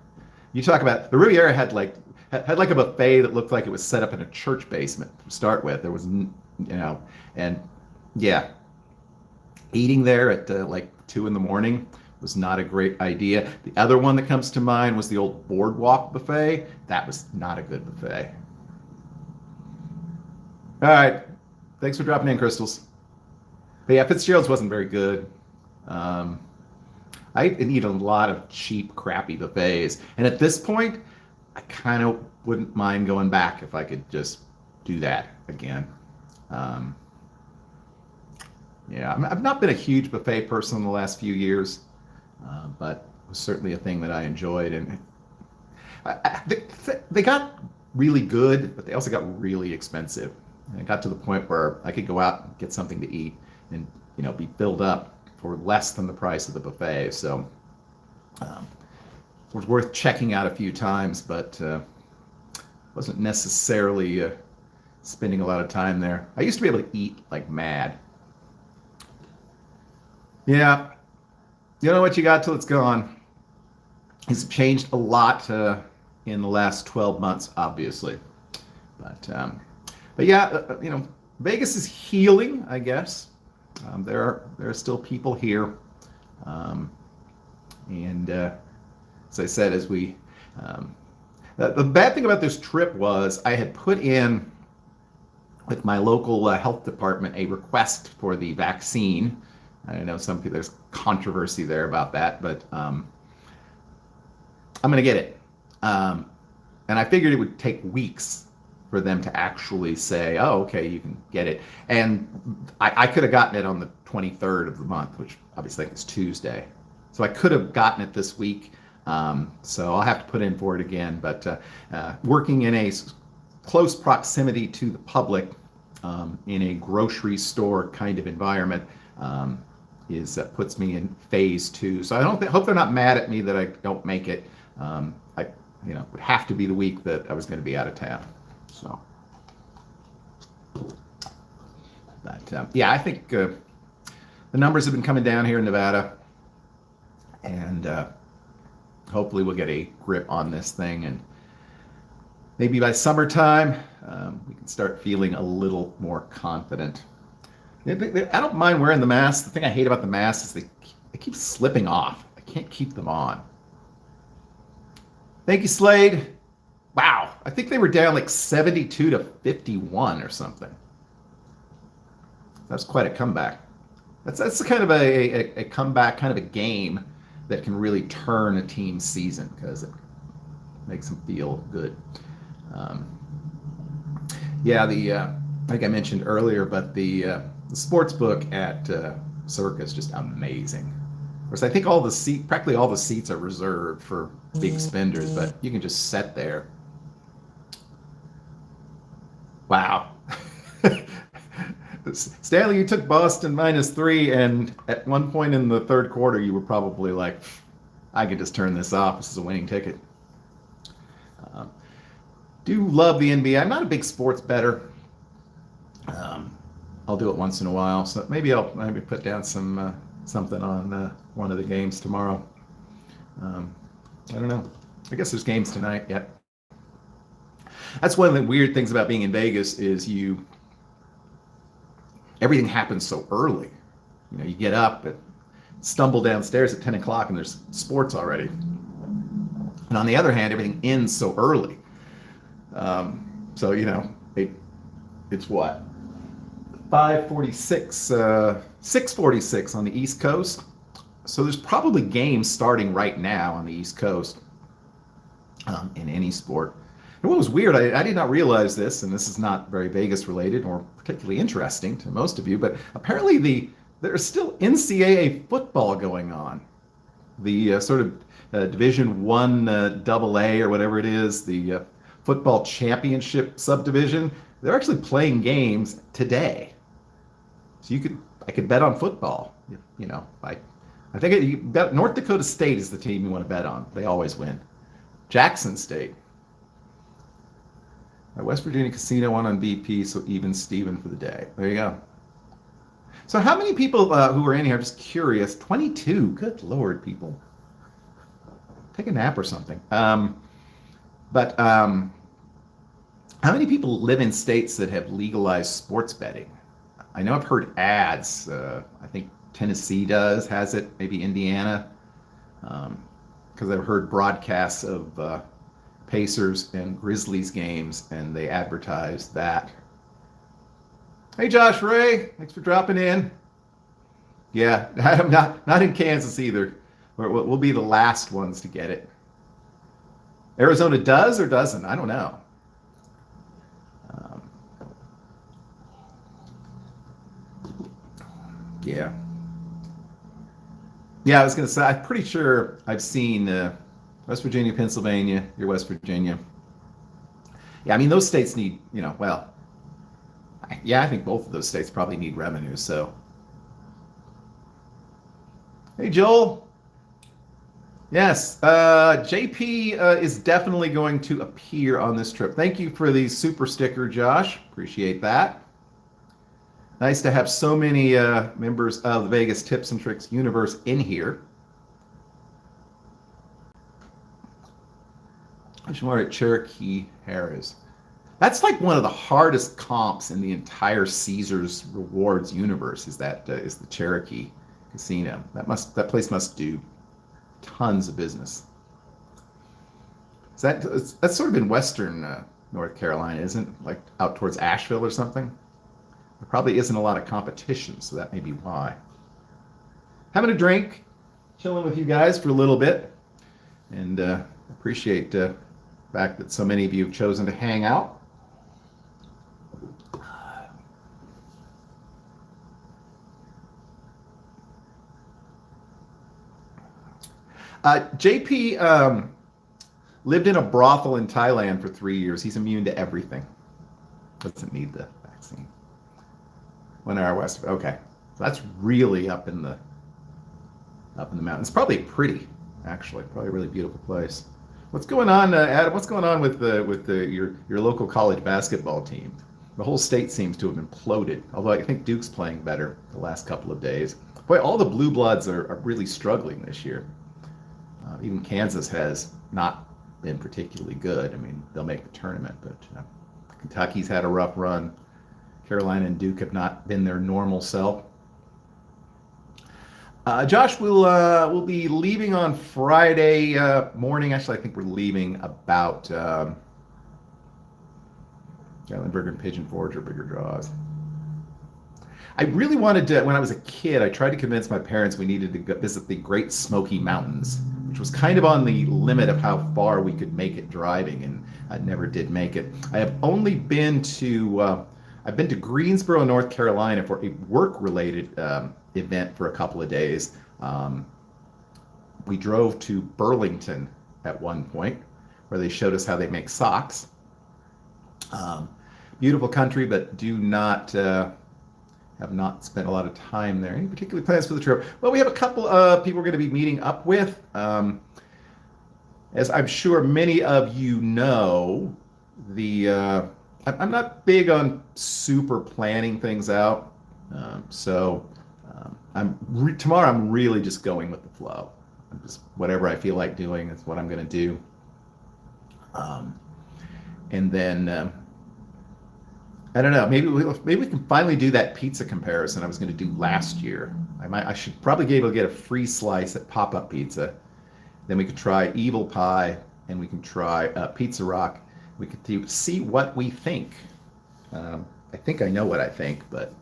You talk about the Riviera had like a buffet that looked like it was set up in a church basement to start with. There was, and yeah, eating there at like 2 in the morning was not a great idea. The other one that comes to mind was the old Boardwalk buffet. That was not a good buffet. All right, thanks for dropping in, Crystals. But yeah, Fitzgerald's wasn't very good. Um, I eat a lot of cheap, crappy buffets, and at this point, I kind of wouldn't mind going back if I could just do that again. Um, yeah, I've not been a huge buffet person in the last few years, but it was certainly a thing that I enjoyed. And they got really good, but they also got really expensive. And it got to the point where I could go out and get something to eat and be filled up for less than the price of the buffet. So it was worth checking out a few times, but wasn't necessarily spending a lot of time there. I used to be able to eat like mad. Yeah, you know what you got till it's gone. It's changed a lot in the last 12 months, obviously. But yeah, Vegas is healing, I guess. There are still people here, and as I said, the bad thing about this trip was I had put in with my local health department a request for the vaccine. I know some people, there's controversy there about that, but I'm going to get it. And I figured it would take weeks for them to actually say, oh, okay, you can get it. And I could have gotten it on the 23rd of the month, which obviously is Tuesday. So I could have gotten it this week. So I'll have to put in for it again. But working in a close proximity to the public in a grocery store kind of environment puts me in phase 2. So I hope they're not mad at me that I don't make it. It would have to be the week that I was going to be out of town. So, but yeah, I think the numbers have been coming down here in Nevada, and hopefully we'll get a grip on this thing, and maybe by summertime we can start feeling a little more confident. I don't mind wearing the mask. The thing I hate about the mask is they keep slipping off. I can't keep them on. Thank you, Slade. Wow, I think they were down like 72 to 51 or something. That's quite a comeback. That's kind of a comeback, kind of a game that can really turn a team's season because it makes them feel good. Yeah, like I mentioned earlier, but the sports book at Circa is just amazing. Of course, I think practically all the seats are reserved for big spenders, but you can just sit there. Wow. Stanley, you took Boston -3, and at one point in the third quarter, you were probably like, I could just turn this off. This is a winning ticket. Do love the NBA. I'm not a big sports bettor. I'll do it once in a while. So maybe I'll put down something on one of the games tomorrow. I don't know. I guess there's games tonight yet. That's one of the weird things about being in Vegas is everything happens so early. You get up and stumble downstairs at 10 o'clock and there's sports already. And on the other hand, everything ends so early. So, it's what? 5:46, 6:46 on the East Coast. So there's probably games starting right now on the East Coast in any sport. And what was weird, I did not realize this, and this is not very Vegas related or particularly interesting to most of you, but apparently there's still NCAA football going on. The sort of Division I AA or whatever it is, the football championship subdivision, they're actually playing games today. So I could bet on football. I think you bet North Dakota State is the team you want to bet on. They always win. Jackson State. West Virginia casino won on BP, so even Steven for the day. There you go. So how many people who are in here? I'm just curious. 22. Good Lord, people. Take a nap or something. But how many people live in states that have legalized sports betting? I know I've heard ads. I think Tennessee has it, maybe Indiana. Because I've heard broadcasts of Pacers and Grizzlies games, and they advertise that. Hey, Josh Ray, thanks for dropping in. Yeah, I'm not in Kansas either. We'll be the last ones to get it. Arizona does or doesn't? I don't know. Yeah. Yeah, I was going to say, I'm pretty sure I've seen West Virginia, Pennsylvania, your West Virginia. Yeah, I mean, those states need, well, yeah, I think both of those states probably need revenue, so. Hey, Joel. Yes, JP is definitely going to appear on this trip. Thank you for the super sticker, Josh. Appreciate that. Nice to have so many members of the Vegas Tips and Tricks universe in here. More at Cherokee Harris. That's like one of the hardest comps in the entire Caesars Rewards universe. Is the Cherokee Casino? That place must do tons of business. That's sort of in western North Carolina, isn't it? Like out towards Asheville or something? There probably isn't a lot of competition, so that may be why. Having a drink, chilling with you guys for a little bit, and appreciate the fact that so many of you have chosen to hang out. JP lived in a brothel in Thailand for 3 years. He's immune to everything. Doesn't need the vaccine. One hour west. Okay, so that's really up in the mountains. Probably pretty, actually. Probably a really beautiful place. What's going on, Adam? What's going on with your local college basketball team? The whole state seems to have imploded. Although I think Duke's playing better the last couple of days. Boy, all the blue bloods are really struggling this year. Even Kansas has not been particularly good. I mean, they'll make the tournament, but Kentucky's had a rough run. Carolina and Duke have not been their normal self. Josh, we'll be leaving on Friday morning. Actually, I think we're leaving about Gatlinburg and Pigeon Forge are bigger draws. I really wanted to, when I was a kid, I tried to convince my parents we needed to go visit the Great Smoky Mountains, which was kind of on the limit of how far we could make it driving, and I never did make it. I have only been to, I've been to Greensboro, North Carolina for a work-related event for a couple of days. We drove to Burlington at one point, where they showed us how they make socks. Beautiful country, but have not spent a lot of time there. Any particular plans for the trip? Well, we have a couple of people we're going to be meeting up with. As I'm sure many of you know, I'm not big on super planning things out. Tomorrow I'm really just going with the flow. Just whatever I feel like doing, that's what I'm going to do. And then I don't know. Maybe we can finally do that pizza comparison I was going to do last year. I should probably be able to get a free slice at Pop-Up Pizza. Then we could try Evil Pie, and we can try Pizza Rock. We could see what we think. I think I know what I think, but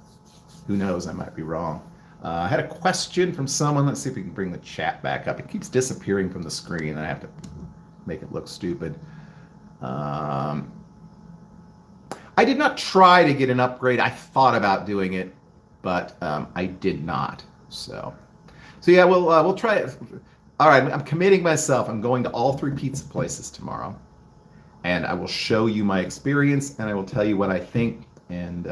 who knows? I might be wrong. I had a question from someone. Let's see if we can bring the chat back up. It keeps disappearing from the screen, and I have to make it look stupid. I did not try to get an upgrade. I thought about doing it, but I did not. So yeah, we'll try it. All right, I'm committing myself. I'm going to all 3 pizza places tomorrow, and I will show you my experience, and I will tell you what I think. And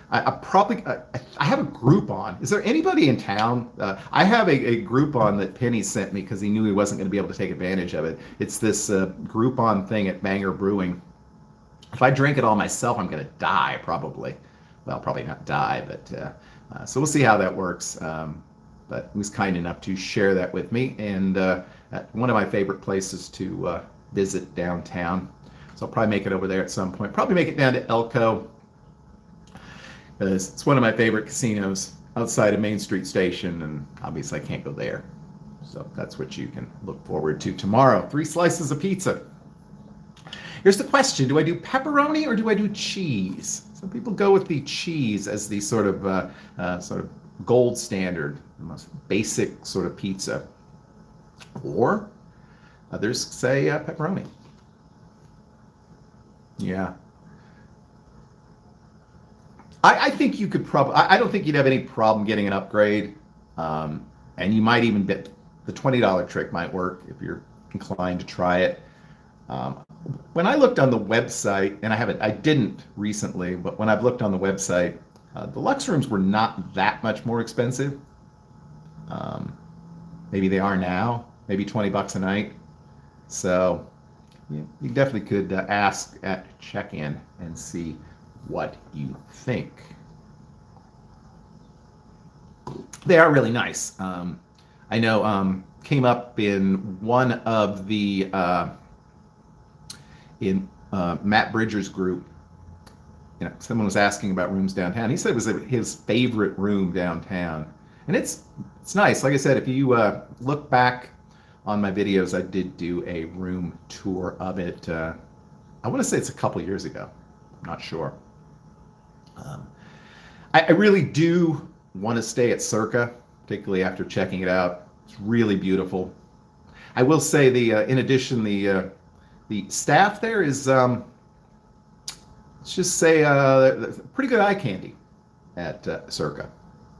I have a Groupon. Is there anybody in town? I have a Groupon that Penny sent me because he knew he wasn't going to be able to take advantage of it. It's this Groupon thing at Banger Brewing. If I drink it all myself, I'm going to die probably. Well, probably not die, but so we'll see how that works. But he was kind enough to share that with me, and one of my favorite places to visit downtown. So I'll probably make it over there at some point. Probably make it down to Elko, because it's one of my favorite casinos outside of Main Street Station, and obviously I can't go there. So that's what you can look forward to tomorrow. 3 slices of pizza. Here's the question: do I do pepperoni or do I do cheese? Some people go with the cheese as the sort of gold standard, the most basic sort of pizza, or others say pepperoni. Yeah, I think you could probably. I don't think you'd have any problem getting an upgrade, and you might even bet the $20 trick might work if you're inclined to try it. When I looked on the website, and I didn't recently, but when I've looked on the website, the Lux rooms were not that much more expensive. Maybe they are now, maybe $20 a night. So yeah, you definitely could ask at check-in and see what you think. They are really nice. I know came up in one of the in Matt Bridger's group. You know, someone was asking about rooms downtown. He said it was his favorite room downtown, and it's nice. Like I said, if you look back on my videos, I did do a room tour of it. I want to say it's a couple years ago. I'm not sure. I really do want to stay at Circa, particularly after checking it out. It's really beautiful. I will say in addition, the staff there is, let's just say, pretty good eye candy at Circa,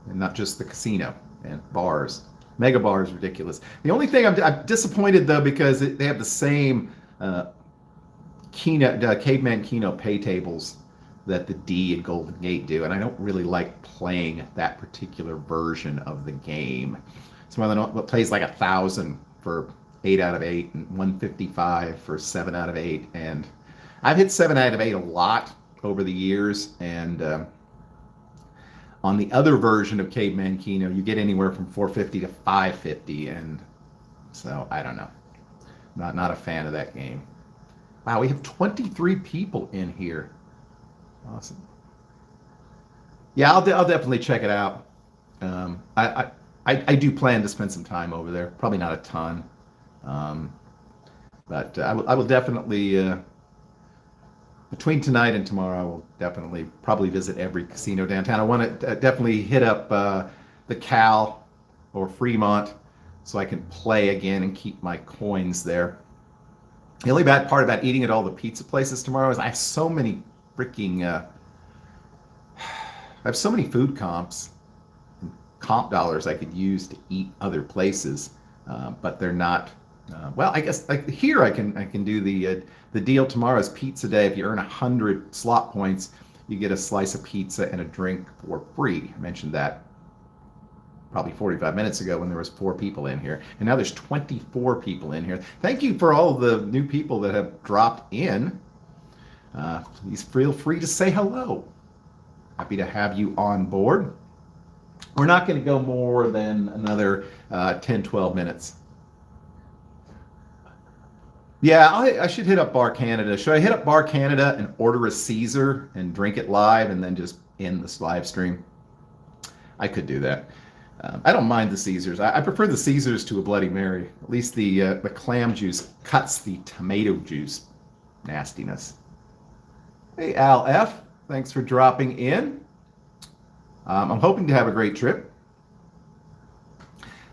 and not just the casino and bars. Mega Bar is ridiculous. The only thing I'm disappointed though, because they have the same Caveman Keno pay tables that the D and Golden Gate do, and I don't really like playing that particular version of the game. It's one that plays like 1,000 for 8 out of 8 and 155 for 7 out of 8, and I've hit 7 out of 8 a lot over the years, and on the other version of Caveman Keno, you get anywhere from 450 to 550, and so I don't know. Not a fan of that game. Wow, we have 23 people in here. Awesome. Yeah, I'll definitely check it out. I do plan to spend some time over there. Probably not a ton, but I will definitely. Between tonight and tomorrow, I will definitely probably visit every casino downtown. I want to definitely hit up the Cal or Fremont so I can play again and keep my coins there. The only bad part about eating at all the pizza places tomorrow is I have so many freaking I have so many food comp dollars I could use to eat other places, but they're not. Well, I guess like here I can do the deal tomorrow is pizza day. If you earn 100 slot points, you get a slice of pizza and a drink for free. I mentioned that probably 45 minutes ago when there was 4 people in here, and now there's 24 people in here. Thank you for all the new people that have dropped in. Please feel free to say hello. Happy to have you on board. We're not going to go more than another 10, 12 minutes. Yeah, I should hit up Bar Canada. Should I hit up Bar Canada and order a Caesar and drink it live and then just end this live stream? I could do that. I don't mind the Caesars. I prefer the Caesars to a Bloody Mary. At least the clam juice cuts the tomato juice nastiness. Hey, Al F. Thanks for dropping in. I'm hoping to have a great trip.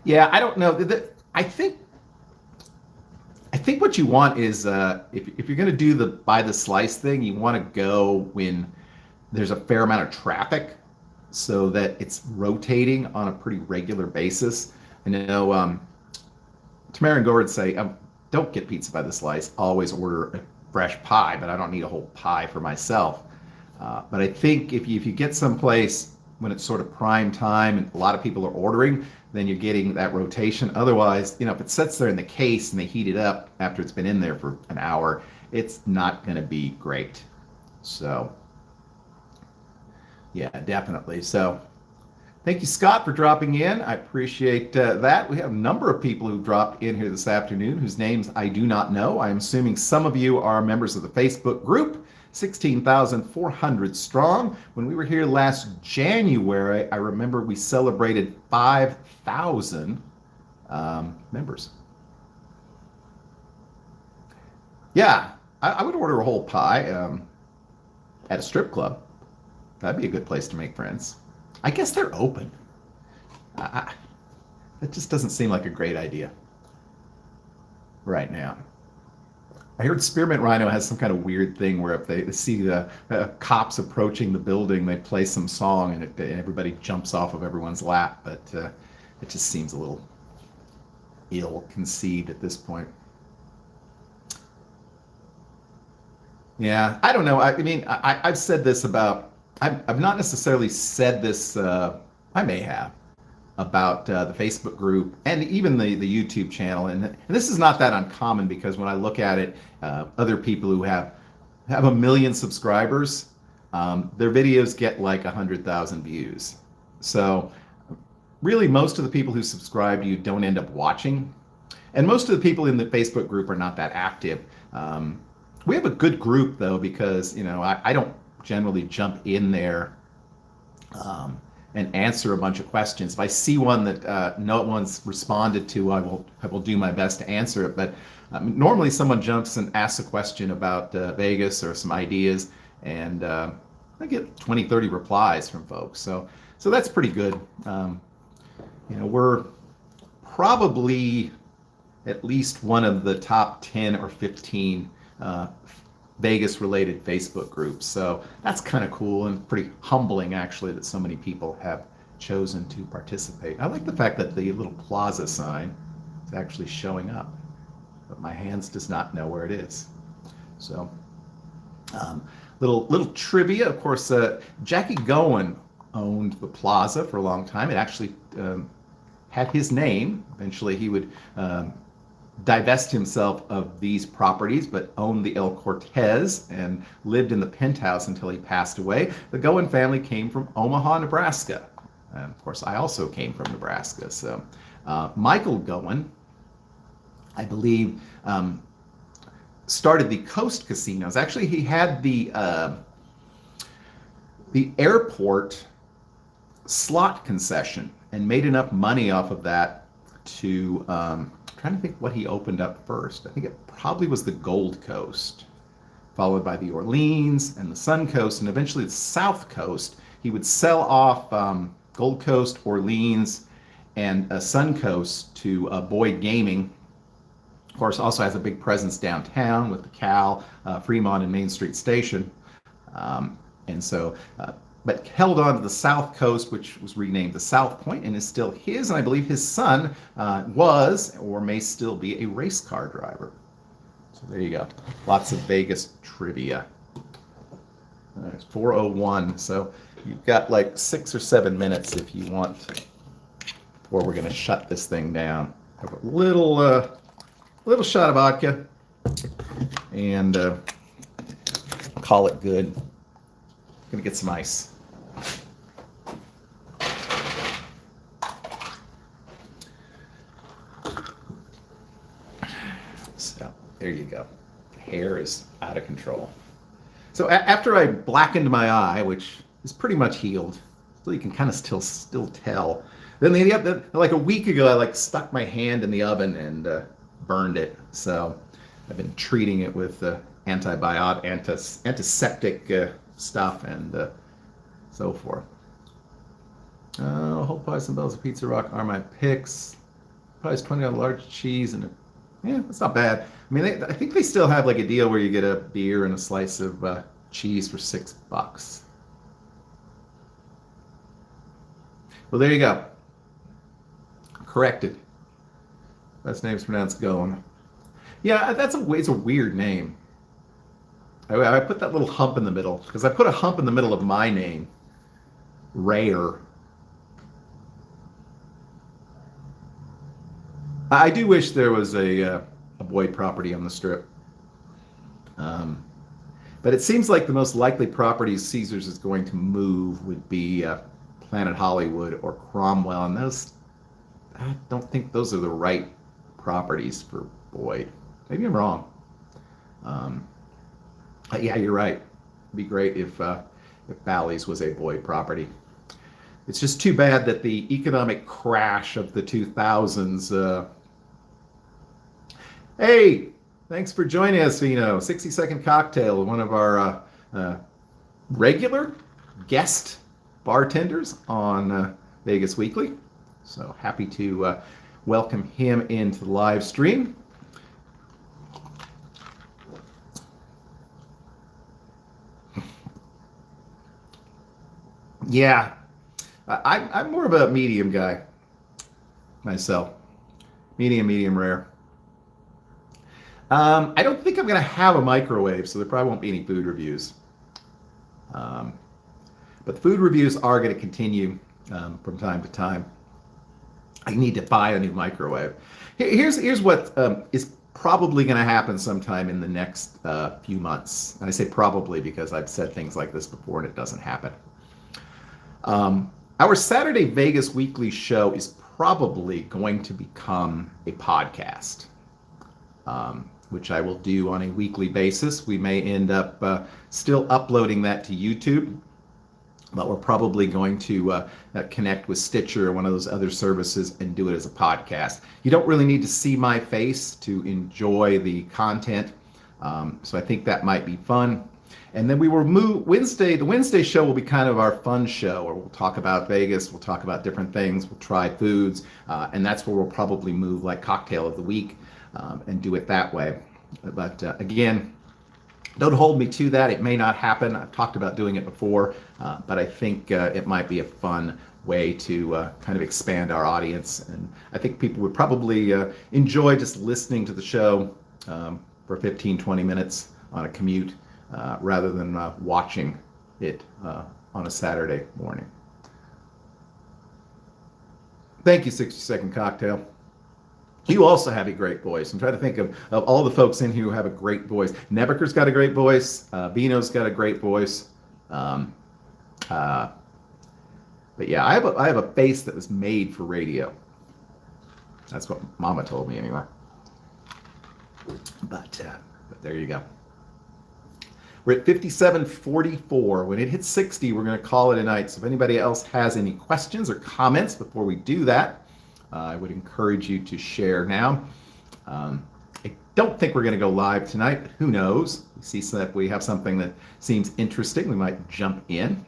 Yeah, I don't know. I think what you want is if you're going to do the buy the slice thing, you want to go when there's a fair amount of traffic, so that it's rotating on a pretty regular basis. I know Tamara and Gord say, don't get pizza by the slice. Always order a fresh pie, but I don't need a whole pie for myself. But I think if you get someplace when it's sort of prime time and a lot of people are ordering, then you're getting that rotation. Otherwise, if it sits there in the case and they heat it up after it's been in there for an hour, it's not going to be great. So, yeah, definitely. So, thank you, Scott, for dropping in. I appreciate that. We have a number of people who dropped in here this afternoon whose names I do not know. I'm assuming some of you are members of the Facebook group, 16,400 strong. When we were here last January, I remember we celebrated 5,000 members. Yeah, I would order a whole pie at a strip club. That'd be a good place to make friends. I guess they're open. That just doesn't seem like a great idea right now. I heard Spearmint Rhino has some kind of weird thing where if they see the cops approaching the building, they play some song and everybody jumps off of everyone's lap. But it just seems a little ill-conceived at this point. Yeah, I don't know. I mean, I've said this about. I've not necessarily said this. I may have about the Facebook group and even the YouTube channel, and this is not that uncommon because when I look at it, other people who have 1 million subscribers, their videos get like 100,000 views. So really, most of the people who subscribe to you don't end up watching, and most of the people in the Facebook group are not that active. We have a good group though because I don't generally jump in there and answer a bunch of questions. If I see one that no one's responded to, I will do my best to answer it. But normally someone jumps and asks a question about Vegas or some ideas, and I get 20, 30 replies from folks. So that's pretty good. We're probably at least one of the top 10 or 15 Vegas-related Facebook groups. So that's kind of cool and pretty humbling, actually, that so many people have chosen to participate. I like the fact that the little plaza sign is actually showing up, but my hands does not know where it is. So, little trivia. Of course, Jackie Gohan owned the plaza for a long time. It actually had his name. Eventually, he would divest himself of these properties, but owned the El Cortez and lived in the penthouse until he passed away. The Gohan family came from Omaha, Nebraska. And of course, I also came from Nebraska. So Michael Gohan, I believe, started the Coast Casinos. Actually, he had the airport slot concession and made enough money off of that to trying to think what he opened up first. I think it probably was the Gold Coast, followed by the Orleans and the Sun Coast, and eventually the South Coast. He would sell off Gold Coast, Orleans, and Sun Coast to Boyd Gaming. Of course, also has a big presence downtown with the Cal, Fremont, and Main Street Station. But held on to the South Coast, which was renamed the South Point and is still his. And I believe his son was or may still be a race car driver. So there you go. Lots of Vegas trivia. It's 4:01, so you've got like 6 or 7 minutes if you want, before we're going to shut this thing down. Have a little shot of vodka and call it good. Gonna get some ice. So there you go. The hair is out of control. So after I blackened my eye, which is pretty much healed, so you can kind of still tell. Then like a week ago, I stuck my hand in the oven and burned it. So I've been treating it with antiseptic stuff and so forth. Whole pies and bells of Pizza Rock are my picks. Price 20 on large cheese and yeah, that's not bad. I mean, I think they still have like a deal where you get a beer and a slice of cheese for $6. Well, there you go. Corrected. Last name's pronounced Gohan. Yeah, it's a weird name. I put that little hump in the middle because I put a hump in the middle of my name. Rare. I do wish there was a Boyd property on the Strip. But But it seems like the most likely properties Caesars is going to move would be Planet Hollywood or Cromwell, and those, I don't think those are the right properties for Boyd. Maybe I'm wrong. Yeah, you're right. It'd be great if Bally's was a Boyd property. It's just too bad that the economic crash of the 2000s. Hey, thanks for joining us, Vino. 60-second cocktail, one of our regular guest bartenders on Vegas Weekly. So happy to welcome him into the live stream. Yeah, I'm more of a medium guy myself. Medium rare. I don't think I'm going to have a microwave, so there probably won't be any food reviews. But the food reviews are going to continue from time to time. I need to buy a new microwave. Here's what is probably going to happen sometime in the next few months. And I say probably because I've said things like this before and it doesn't happen. Our Saturday Vegas Weekly show is probably going to become a podcast, which I will do on a weekly basis. We may end up still uploading that to YouTube, but we're probably going to connect with Stitcher or one of those other services and do it as a podcast. You don't really need to see my face to enjoy the content, so I think that might be fun. And then we will move the Wednesday show will be kind of our fun show, where we'll talk about Vegas, we'll talk about different things, we'll try foods, and that's where we'll probably move like Cocktail of the Week and do it that way. But again, don't hold me to that. It may not happen. I've talked about doing it before, but I think it might be a fun way to kind of expand our audience. And I think people would probably enjoy just listening to the show for 15, 20 minutes on a commute rather than watching it on a Saturday morning. Thank you, 60-second cocktail. You also have a great voice. I'm trying to think of all the folks in here who have a great voice. Nebeker's got a great voice. Vino's got a great voice. But yeah, I have a face that was made for radio. That's what Mama told me anyway. But there you go. We're at 57:44. When it hits 60, we're going to call it a night. So if anybody else has any questions or comments before we do that, I would encourage you to share now. I don't think we're going to go live tonight, but who knows? We see that we have something that seems interesting. We might jump in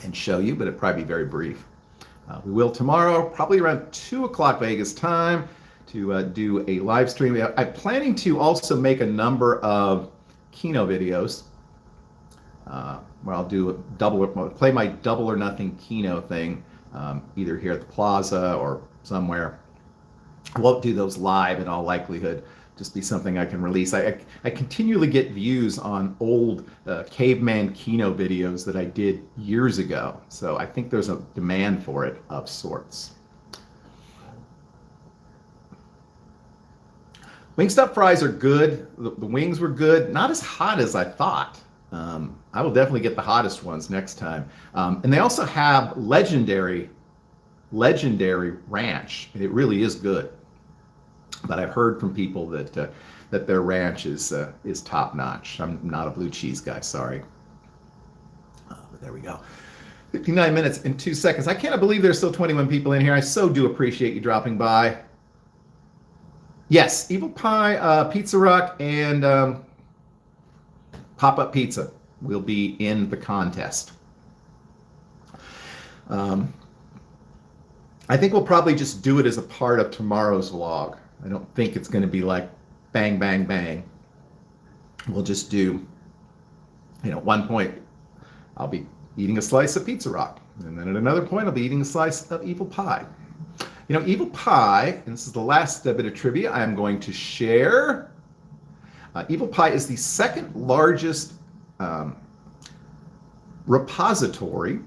and show you, but it'll probably be very brief. We will tomorrow, probably around 2 o'clock Vegas time, to do a live stream. I'm planning to also make a number of Keno videos where I'll do play my double or nothing Keno thing, either here at the Plaza or somewhere. I won't do those live in all likelihood. Just be something I can release. I continually get views on old caveman Keno videos that I did years ago, so I think there's a demand for it of sorts. Wingstop fries are good. The wings were good. Not as hot as I thought. I will definitely get the hottest ones next time. And they also have legendary ranch. It really is good. But I've heard from people that their ranch is top notch. I'm not a blue cheese guy, sorry. But there we go. 59 minutes and 2 seconds. I can't believe there's still 21 people in here. I so do appreciate you dropping by. Yes, Evil Pie, Pizza Rock, and Pop-Up Pizza will be in the contest. I think we'll probably just do it as a part of tomorrow's vlog. I don't think it's going to be like bang, bang, bang. We'll just do, at one point, I'll be eating a slice of Pizza Rock. And then at another point, I'll be eating a slice of Evil Pie. Evil Pie, and this is the last bit of trivia I am going to share. Evil Pie is the second largest repository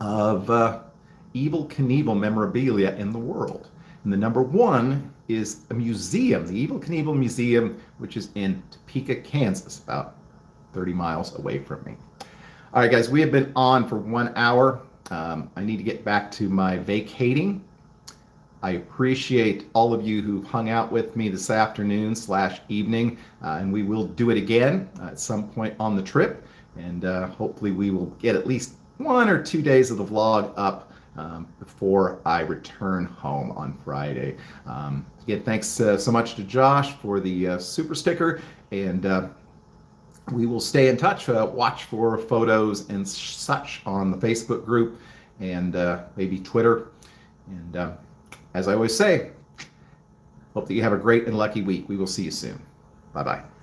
of Evel Knievel memorabilia in the world. And the number one is a museum, the Evel Knievel Museum, which is in Topeka, Kansas, about 30 miles away from me. All right, guys, we have been on for 1 hour. I need to get back to my vacating. I appreciate all of you who've hung out with me this afternoon/evening, and we will do it again at some point on the trip. And hopefully we will get at least 1 or 2 days of the vlog up before I return home on Friday. Again, thanks so much to Josh for the super sticker, and we will stay in touch. Watch for photos and such on the Facebook group and maybe Twitter. And as I always say, hope that you have a great and lucky week. We will see you soon. Bye-bye.